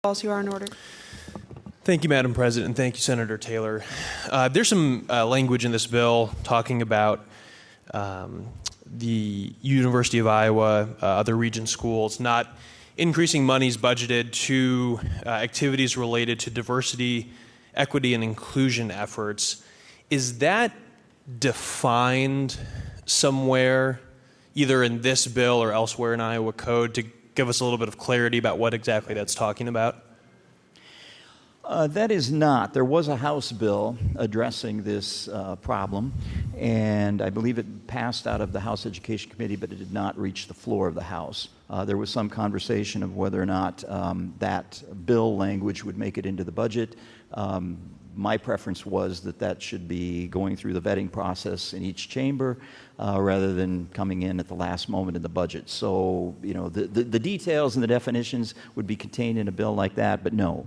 Wahls, you are in order. Thank you, Madam President, and thank you, Senator Taylor. There's some language in this bill talking about the University of Iowa, other region schools, not increasing monies budgeted to activities related to diversity, equity, and inclusion efforts. Is that defined somewhere, either in this bill or elsewhere in Iowa code, to give us a little bit of clarity about what exactly that's talking about? That is not. There was a House bill addressing this problem, and I believe it passed out of the House Education Committee, but it did not reach the floor of the House. There was some conversation of whether or not that bill language would make it into the budget. My preference was that that should be going through the vetting process in each chamber rather than coming in at the last moment in the budget. So, you know, the details and the definitions would be contained in a bill like that, but no,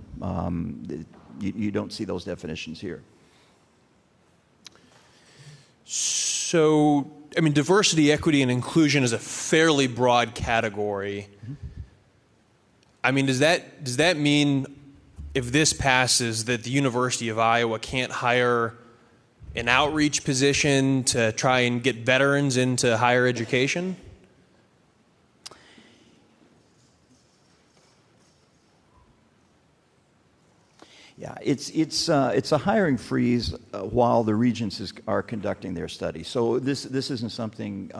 you don't see those definitions here. So, I mean, diversity, equity, and inclusion is a fairly broad category. Mm-hmm. I mean, does that mean, if this passes, that the University of Iowa can't hire an outreach position to try and get veterans into higher education? Yeah, it's a hiring freeze while the regents are conducting their study. So this isn't something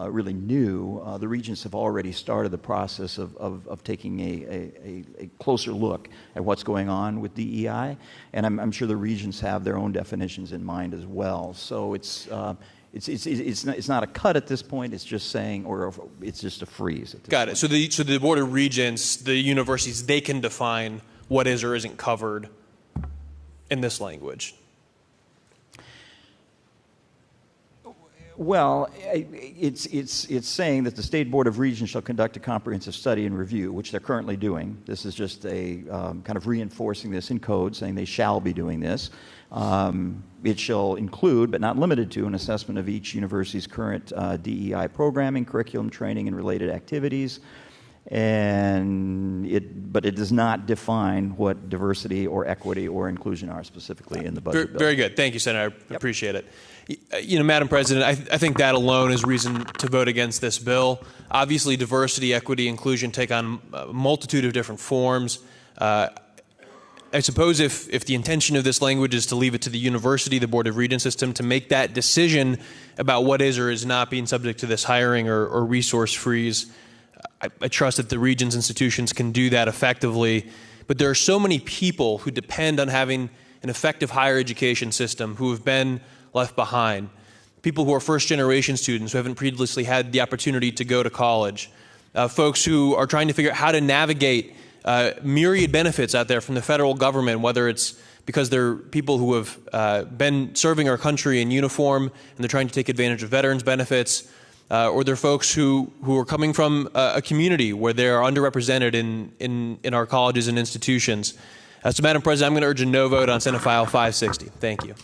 really new. The regents have already started the process of taking a closer look at what's going on with DEI, and I'm sure the regents have their own definitions in mind as well. So it's not a cut at this point. It's just saying, or it's just a freeze. At this Got point. it. So the Board of Regents, the universities, they can define what is or isn't covered in this language. Well, it's saying that the State Board of Regents shall conduct a comprehensive study and review, which they're currently doing. This is just a kind of reinforcing this in code, saying they shall be doing this. It shall include, but not limited to, an assessment of each university's current DEI programming, curriculum, training, and related activities. But it does not define what diversity or equity or inclusion are specifically in the budget bill. Very good. Thank you, Senator. I appreciate it. You know, Madam President, I think that alone is reason to vote against this bill. Obviously, diversity, equity, inclusion take on a multitude of different forms. I suppose if the intention of this language is to leave it to the university, the Board of Regents system, to make that decision about what is or is not being subject to this hiring or resource freeze, I trust that the Regents institutions can do that effectively. But there are so many people who depend on having an effective higher education system who have been left behind. People who are first-generation students who haven't previously had the opportunity to go to college. Folks who are trying to figure out how to navigate myriad benefits out there from the federal government, whether it's because they're people who have been serving our country in uniform and they're trying to take advantage of veterans benefits, or they're folks who are coming from a community where they are underrepresented in our colleges and institutions. So, Madam President, I'm going to urge a no vote on Senate File 560. Thank you.